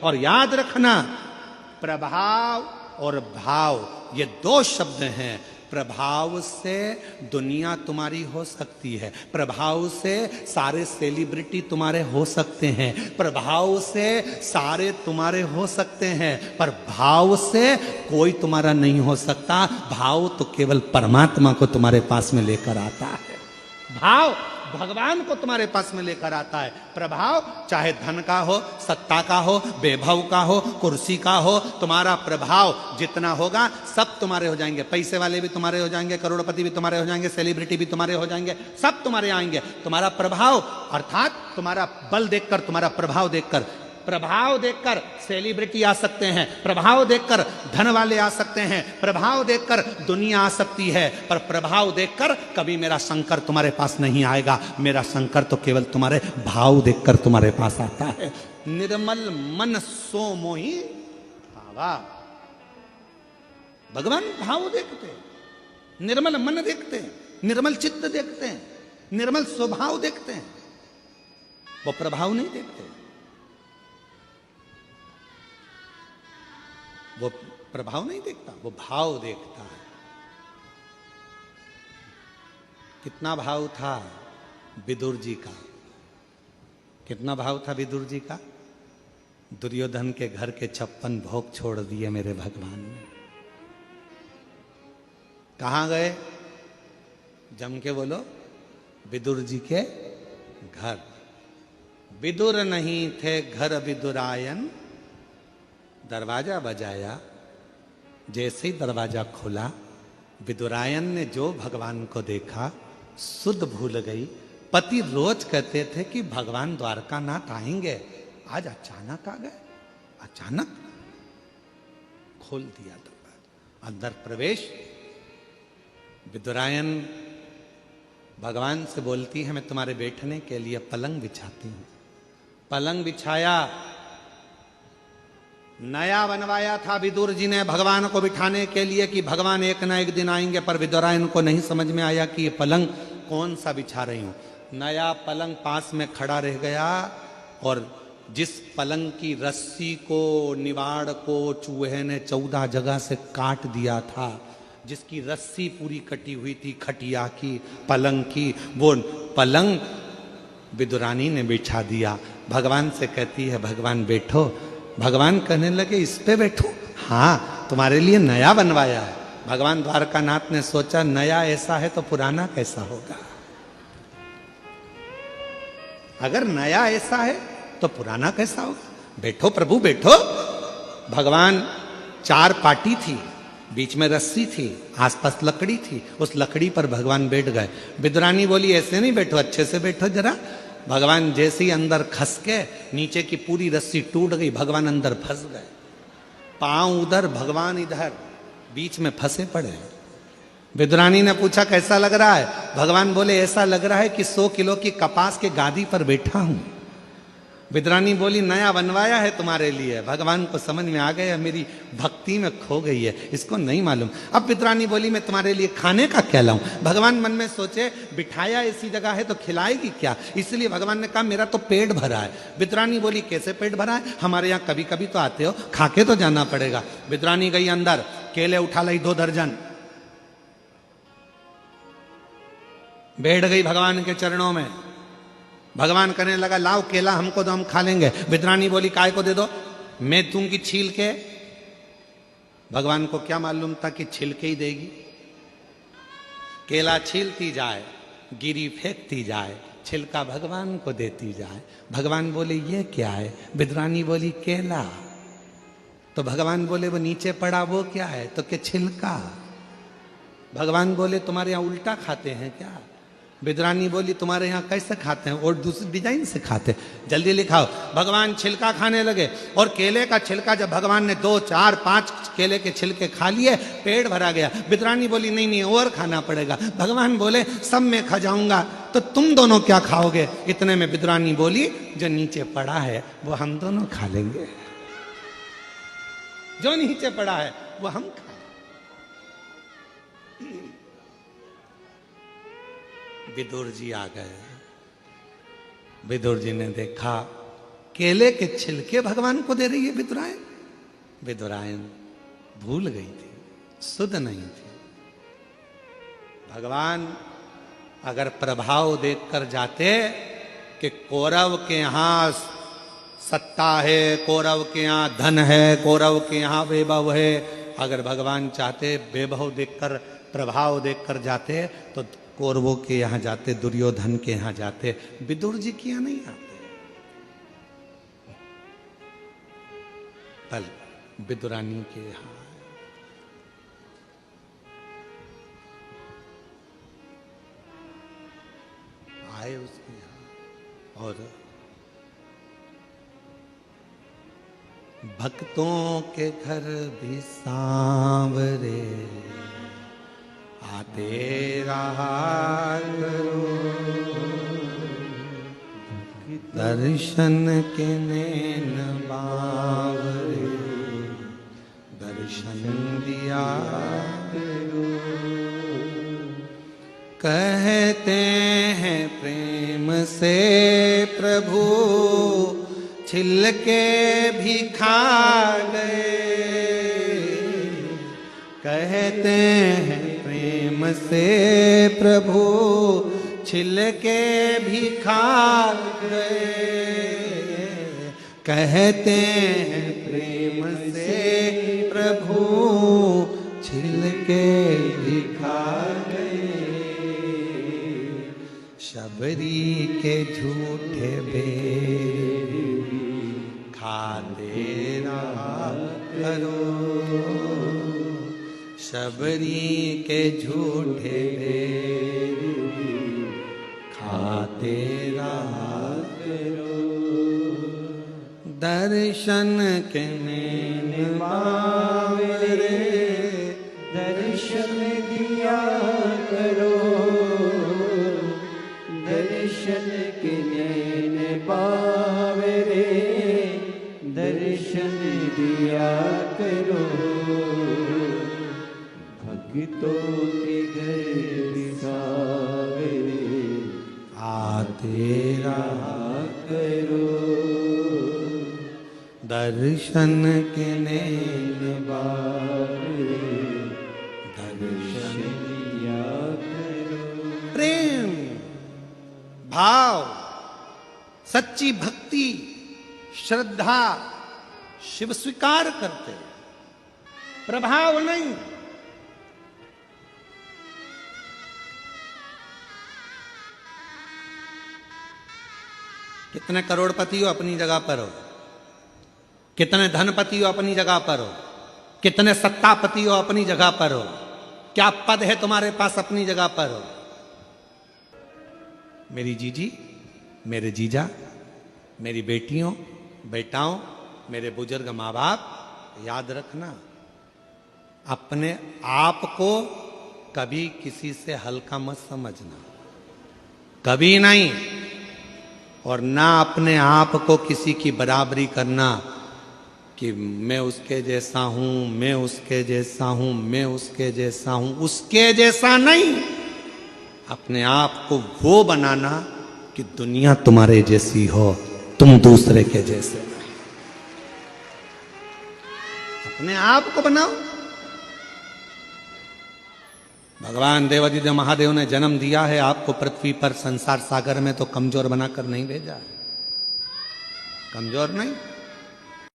और याद रखना, प्रभाव और भाव ये दो शब्द हैं। प्रभाव से दुनिया तुम्हारी हो सकती है, प्रभाव से सारे सेलिब्रिटी तुम्हारे हो सकते हैं, प्रभाव से सारे तुम्हारे हो सकते हैं, पर भाव से कोई तुम्हारा नहीं हो सकता। भाव तो केवल परमात्मा को तुम्हारे पास में लेकर आता है। भाव भगवान को तुम्हारे पास में लेकर आता है। प्रभाव चाहे धन का हो, सत्ता का हो, वैभव का हो, कुर्सी का हो, तुम्हारा प्रभाव जितना होगा सब तुम्हारे हो जाएंगे। पैसे वाले भी तुम्हारे हो जाएंगे, करोड़पति भी तुम्हारे हो जाएंगे, सेलिब्रिटी भी तुम्हारे हो जाएंगे, सब तुम्हारे आएंगे। तुम्हारा प्रभाव अर्थात तुम्हारा बल देखकर, तुम्हारा प्रभाव देखकर, प्रभाव देखकर सेलिब्रिटी आ सकते हैं, प्रभाव देखकर धन वाले आ सकते हैं, प्रभाव देखकर दुनिया आ सकती है, पर प्रभाव देखकर कभी मेरा शंकर तुम्हारे पास नहीं आएगा। मेरा शंकर तो केवल तुम्हारे भाव देखकर तुम्हारे पास आता है। निर्मल मन सो मोहि भावा। भगवान भाव देखते हैं, निर्मल मन देखते हैं, निर्मल चित्त देखते हैं, निर्मल स्वभाव देखते हैं, वो प्रभाव नहीं देखते। वो प्रभाव नहीं देखता, वो भाव देखता है। कितना भाव था विदुर जी का, कितना भाव था विदुर जी का। दुर्योधन के घर के 56 भोग छोड़ दिए मेरे भगवान ने। कहां गए? जम के बोलो, विदुर जी के घर। विदुर नहीं थे घर विदुरायन, दरवाजा बजाया, जैसे ही दरवाजा खुला, विदुरायन ने जो भगवान को देखा सुध भूल गई। पति रोज कहते थे कि भगवान द्वारकानाथ आएंगे, आज अचानक आ गए। अचानक खोल दिया दरवाजा, अंदर प्रवेश। विदुरायन भगवान से बोलती है, मैं तुम्हारे बैठने के लिए पलंग बिछाती हूं। पलंग बिछाया, नया बनवाया था विदुर जी ने भगवान को बिठाने के लिए कि भगवान एक ना एक दिन आएंगे, पर विदुरायन को नहीं समझ में आया कि ये पलंग कौन सा बिछा रही हूं। नया पलंग पास में खड़ा रह गया, और जिस पलंग की रस्सी को, निवाड़ को चूहे ने 14 जगह से काट दिया था, जिसकी रस्सी पूरी कटी हुई थी खटिया की, पलंग की, वो पलंग विदुरानी ने बिछा दिया। भगवान से कहती है, भगवान बैठो। भगवान कहने लगे, इस पे बैठो? हाँ, तुम्हारे लिए नया बनवाया है। भगवान द्वारकानाथ ने सोचा, नया ऐसा है तो पुराना कैसा होगा। अगर नया ऐसा है तो पुराना कैसा होगा। बैठो प्रभु बैठो। भगवान, 4 पाटी थी, बीच में रस्सी थी, आसपास लकड़ी थी, उस लकड़ी पर भगवान बैठ गए। विदुरानी बोली, ऐसे नहीं बैठो, अच्छे से बैठो जरा। भगवान जैसे ही अंदर खस के, नीचे की पूरी रस्सी टूट गई, भगवान अंदर फंस गए। पांव उधर, भगवान इधर, बीच में फंसे पड़े। विदुरानी ने पूछा, कैसा लग रहा है? भगवान बोले, ऐसा लग रहा है कि 100 किलो की कपास के गादी पर बैठा हूं। विदुरानी बोली, नया बनवाया है तुम्हारे लिए। भगवान को समझ में आ गया, मेरी भक्ति में खो गई है, इसको नहीं मालूम। अब विदुरानी बोली, मैं तुम्हारे लिए खाने का क्या लाऊं? भगवान मन में सोचे, बिठाया ऐसी जगह है तो खिलाएगी क्या, इसलिए भगवान ने कहा, मेरा तो पेट भरा है। विदुरानी बोली, कैसे पेट भरा है? हमारे यहाँ कभी कभी तो आते हो, खा के तो जाना पड़ेगा। विदुरानी गई अंदर, केले उठा लाई 2 दर्जन, बैठ गई भगवान के चरणों में। भगवान कहने लगा, लाओ केला हमको दो, हम खा लेंगे। विदुरानी बोली, काय को दे दो? मैं दूंगी छील के। भगवान को क्या मालूम था कि छिल के ही देगी। केला छीलती जाए, गिरी फेंकती जाए, छिलका भगवान को देती जाए। भगवान बोले, ये क्या है? विदुरानी बोली, केला। तो भगवान बोले, वो नीचे पड़ा वो क्या है? तो क्या छिलका। भगवान बोले, तुम्हारे यहाँ उल्टा खाते हैं क्या? विदुरानी बोली, तुम्हारे यहाँ कैसे खाते हैं? और दूसरी डिजाइन से खाते हैं, जल्दी लिखाओ। भगवान छिलका खाने लगे, और केले का छिलका जब भगवान ने 2, 4, 5 केले के छिलके खा लिए, पेट भरा गया। विदुरानी बोली, नहीं नहीं और खाना पड़ेगा। भगवान बोले, सब मैं खा जाऊंगा तो तुम दोनों क्या खाओगे? इतने में विदुरानी बोली, जो नीचे पड़ा है वो हम दोनों खा लेंगे। जो नीचे पड़ा है वो हम खा। विदुर जी आ गए। विदुर जी ने देखा केले के छिलके भगवान को दे रही है विदुरायन। विदुरायन भूल गई थी, सुध नहीं थी। भगवान अगर प्रभाव देखकर जाते कि कौरव के यहां सत्ता है, कौरव के यहां धन है, कौरव के यहां वैभव है, अगर भगवान चाहते वैभव देखकर प्रभाव देखकर जाते तो कौरवों के यहां जाते, दुर्योधन के यहां जाते, विदुर जी के यहां नहीं आते। पल विदुरानी के यहां आए, उसके यहां। और भक्तों के घर भी सांवरे आते रहा करो, दर्शन के नैन बावरे दर्शन दिया करो। कहते हैं प्रेम से प्रभु छिलके भी खा गए, कहते हैं प्रेम से प्रभु छिलके भी खा गए, कहते हैं प्रेम से प्रभु छिलके भी खा गए। शबरी के झूठे बेर खाते रहा करो, शबरी के झूठे बेर खाते रहा करो। दर्शन के नैन बावरे दर्शन दिया करो, दर्शन के नैन बावरे दर्शन दिया करो। भक्तों के घर भी सांवरे आते रहा करो, दर्शन के नैन बावरे दर्शन दिया करो। प्रेम भाव, सच्ची भक्ति, श्रद्धा शिव स्वीकार करते, प्रभाव नहीं। कितने करोड़पति हो अपनी जगह पर हो, कितने धनपति हो अपनी जगह पर हो, कितने सत्तापति हो अपनी जगह पर हो, क्या पद है तुम्हारे पास अपनी जगह पर हो। मेरी जीजी, मेरे जीजा, मेरी बेटियों बेटाओं, मेरे बुजुर्ग माँ बाप, याद रखना अपने आप को कभी किसी से हल्का मत समझना, कभी नहीं। और ना अपने आप को किसी की बराबरी करना कि मैं उसके जैसा हूं, मैं उसके जैसा हूं, मैं उसके जैसा हूं, उसके जैसा नहीं। अपने आप को वो बनाना कि दुनिया तुम्हारे जैसी हो, तुम दूसरे के जैसे नहीं। अपने आप को बनाओ। भगवान देवादिदेव महादेव ने जन्म दिया है आपको पृथ्वी पर संसार सागर में, तो कमजोर बनाकर नहीं भेजा है, कमजोर नहीं।